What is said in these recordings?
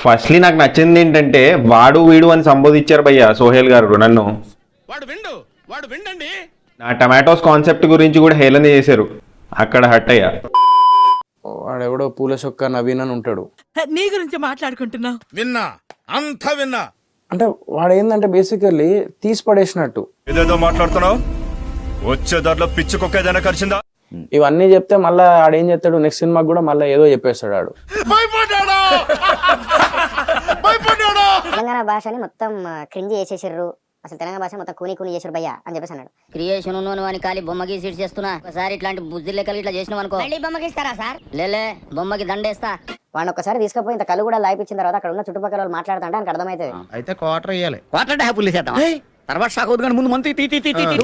Firstly నాకు నచ్చింది ఏంటంటే వాడు వీడు అని సంబోధించారు భయ్య సోహెల్ గారు నన్ను. వాడు విండండి. నా టమాటోస్ కాన్సెప్ట్ గురించి కూడా హేళన చేశారు, అక్కడ హట్ అయ్యా. వాడెవడో పూల చొక్క నవీన్ అని ఉంటాడు. నీ గురించి మాట్లాడుకుంటున్నా. విన్నా, అంతా విన్నా. అంటే వాడు ఏంటంటే బేసికల్లీ తీసి పడేసినట్టు. ఏదేదో మాట్లాడుతున్నావు, వచ్చే దాంట్లో పిచ్చుకొక్క ఏదైనా కలిసిందా? ఇవన్నీ చెప్తే మళ్ళీ ఆడేం చేస్తాడు, నెక్స్ట్ సినిమాకి కూడా మళ్ళీ ఏదో చెప్పేస్తాడు ఆడు. తెలంగాణ భాషని మొత్తం క్రింజ్ చేసేసారు, అసలు తెలంగాణ భాష మొత్తం కూని కూని చేసారు భయ్యా అని చెప్పేసి అన్నాడు. క్రియేషన్ ఉన్నాను అని ఖాళీ బొమ్మకి సీట్ చేస్తున్నా. ఒకసారి ఇట్లాంటి బుద్ధి లెక్కలు ఇట్లా చేసినాం అనుకో, బొమ్మకి ఇస్తారా సార్? లేలే, బొమ్మకి దండేస్తా. వాడిని ఒక్కసారి తీసుకుపోయి ఇంత కళ్ళు కూడా లాయిపించిన తర్వాత అక్కడ ఉన్న చుట్టుపక్కల వాళ్ళు మాట్లాడుతుంటే ఆయనకు అర్థమవుతుంది. అయితే క్వార్టర్ ఇయ్యాలి. క్వార్టర్ హ్యాపీలు చేద్దాం, తర్వాత షాక్ అవుతుంది. ముందు మంత్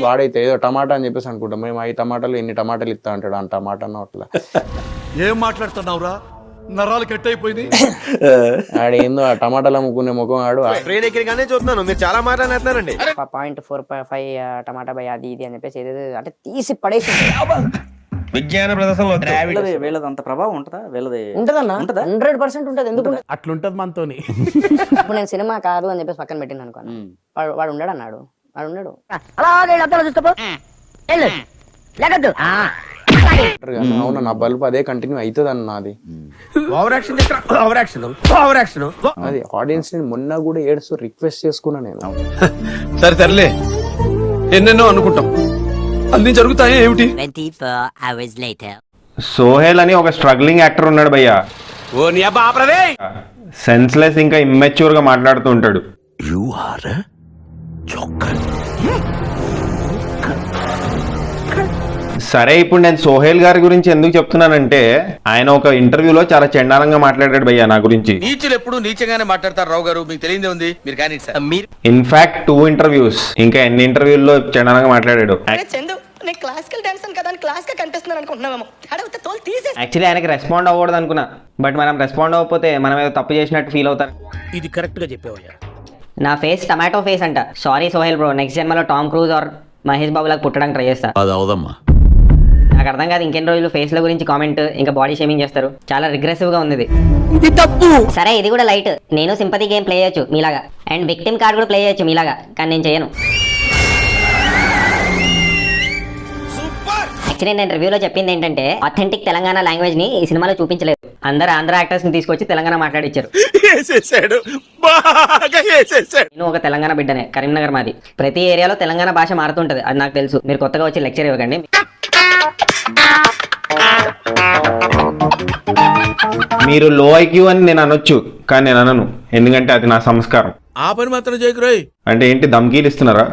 వాడైతే ఏదో టమాటా అని చెప్పేసి అనుకుంటాం, మేము 5 టమాటాలు ఎన్ని టమాటాలు ఇస్తా అంటాడు. ఆ టమాటాను అట్లా ఏం మాట్లాడుతున్నావురా, నరాలు కట్ అయిపోయింది. ఆడ ఏందో ఆ టమాటాలు అమ్ముకునే ముఖం ఆడు. ట్రైన్ ఎక్కడిగానే చూస్తున్నాను, మీరు చాలా మాట్లాడుతున్నారండి. 0.45 టమాటా భయ్యా అది ఇది అని చెప్పేసి ఏదేదో అంటే తీసి పడేసి విజ్ఞాన ప్రదర్శనలో వీళ్ళది అంత ప్రభావం ఉంటుందా? వీళ్ళది ఉంటదన్నా, 100% ఉంటది. ఎందుకు అట్లుంటది మనతోని. ఇప్పుడు నేను సినిమా కాదు అని చెప్పేసి పక్కన పెట్టింది అనుకోను, వాడు ఉండడు అన్నాడు. వాడు ఉండడు. అవును, నా బల్బు అదే కంటిన్యూ అవుతుంది అన్న. అది అది ఆడియన్స్ ని మొన్న కూడా ఏడుస్తూ రిక్వెస్ట్ చేసుకున్నా నేను. సరే సర్లే, ఎన్నెన్నో అనుకుంటాం, అన్ని జరుగుతాయి ఏమిటి. 24 hours later. సోహెల్ అని ఒక స్ట్రగ్లింగ్ యాక్టర్ ఉన్నాడు భయ్య. ఓ నీ అబ్బా ఆపరదే. సెన్స్లెస్ ఇంకా ఇమ్మెచ్యూర్ గా మాట్లాడుతూ ఉంటాడు. సరే, ఇప్పుడు నేను సోహెల్ గారి గురించి ఎందుకు చెప్తున్నానంటే ఆయన ఒక ఇంటర్వ్యూలో చాలా చండాలంగా మాట్లాడాడు భయ్య నా గురించి. నీచులు ఎప్పుడు నీచంగానే మాట్లాడతారు రావు గారు, మీకు తెలియదే ఉంది. మీరు కానీ ఇన్ఫాక్ట్ 2 ఇంటర్వ్యూస్, ఇంకా ఎన్ని ఇంటర్వ్యూల్లో చండాలంగా మాట్లాడాడు. క్లాసికల్ డాన్స్ కదా క్లాస్ గా కనిపిస్తున్నాను అనుకుంటున్నాము. యాక్చువల్లీ ఆయనకి రెస్పాండ్ అవ్వకూడదు అనుకున్నా, బట్ మనం రెస్పాండ్ అవ్వకపోతే మనం ఏదో తప్పు చేసినట్టు ఫీల్ అవుతారు. ఇది కరెక్ట్ గా చెప్పావయ్యా. నా ఫేస్ టమాటో ఫేస్ అంట. సారీ సోహెల్ బ్రో, నెక్స్ట్ జన్మలో Tom cruise are Mahesh Babu లాగా పుట్టడానికి ట్రై చేస్తా. అది అవదమ్మా. నాకు అర్థం కాదు ఇంకెన్ని రోజులు ఫేస్ల గురించి కామెంట్ ఇంకా బాడీ షేమింగ్ చేస్తారు. చాలా రిగ్రెసివ్ గా ఉంది ఇది తప్పు. సరే, ఇది కూడా లైట్. నేను సింపతి గేమ్ ప్లే చేయొచ్చు మీలాగా, అండ్ విక్టిమ్ కార్డ్ కూడా ప్లే చేయొచ్చు మీలాగా, కానీ నేను చేయను. యాక్చువల్లీ నేను రివ్యూలో చెప్పింది ఏంటంటే అథెంటిక్ తెలంగాణ లాంగ్వేజ్ ని ఈ సినిమాలో చూపించలేదు. అందరు ఆంధ్ర యాక్టర్స్ ని తీసుకొచ్చి తెలంగాణ మాట్లాడిచ్చారు. నేను ఒక తెలంగాణ బిడ్డనే, కరీంనగర్ మాది. ప్రతి ఏరియాలో తెలంగాణ భాష మారుతుంటది, అది నాకు తెలుసు. మీరు కొత్తగా వచ్చి లెక్చర్ ఇవ్వకండి. మీరు లో ఐక్యూ అని నేను అనొచ్చు, కానీ నేను అనను, ఎందుకంటే అది నా సంస్కారం. ఆ పని మాత్రం చేయకురాయ్. అంటే ఏంటి, ధమ్కీలు ఇస్తున్నారా?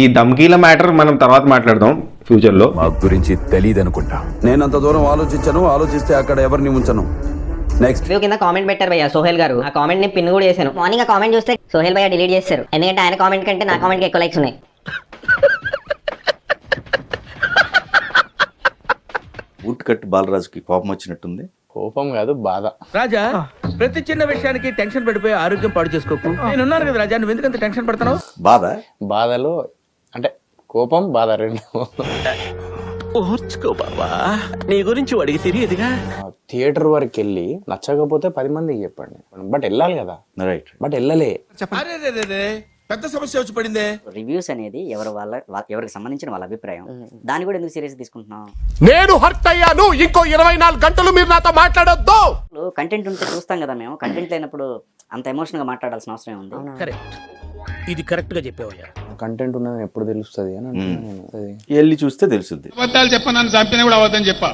ఈ ధమ్కీల మ్యాటర్ మనం తర్వాత మాట్లాడదాం ఫ్యూచర్ లో. మా గురించి తెలియదు అనుకుంటా. నేను అంత దూరం ఆలోచిస్తే అక్కడ ఎవరిని ఉంచను. నెక్స్ట్ రివ్యూ కింద కామెంట్ పెట్టారు భయ్య సోహెల్ గారు. ఆ కామెంట్ ని పిన్ కూడా చేశాను. మార్నింగ్ ఆ కామెంట్ చూస్తే సోహెల్ భయ్య డిలీట్ చేశారు, ఎందుకంటే ఆయన కామెంట్ కంటే నా కామెంట్ కి ఎక్కువ లైక్స్ ఉన్నాయి. బూట్ కట్ బాలరాజుకి కోపం వచ్చినట్టుంది. కోపం కాదు, బాధ. రాజా, ప్రతి చిన్న విషయానికి టెన్షన్ పడిపోయి ఆరోగ్యం పాడు చేసుకోకు. నేనున్నాను కదా రాజా, నువ్వు ఎందుకంత టెన్షన్ పడుతున్నావు? బాధలో అంటే కోపం, బాధ రెండు. ఓర్చుకో బాబా, నీ గురించి వాడికి తెలియదుగా. థియేటర్ వరకు వెళ్ళి నచ్చకపోతే 10 మందికి చెప్పండి, బట్ వెళ్ళాలి కదా. రైట్, బట్ వెళ్ళలే. పెద్ద సమస్య వచ్చి పడిందే. రివ్యూస్ అనేది ఎవరికి సంబంధించిన వాళ్ళ అభిప్రాయం, దాన్ని కూడా ఎందుకు సీరియస్ తీసుకుంటున్నాం? నేను హర్ట్ అయ్యాను, ఇంకో 24 గంటలు మీరు నాతో మాట్లాడొద్దు. కంటెంట్ ఉంటే చూస్తాం కదా మేము, కంటెంట్ లేనప్పుడు అంత ఎమోషనల్ గా మాట్లాడాల్సిన అవసరం ఉంది. కరెక్ట్, ఇది కరెక్ట్ గా చెప్పావయ్యా. కంటెంట్ ఉన్నది ఎప్పుడు తెలుస్తుంది అని అంటున్నాను. వెళ్ళి చూస్తే తెలుస్తుంది. అబద్ధాలు చెప్ప, నన్ను చంపినా కూడా అవద్దని చెప్పా.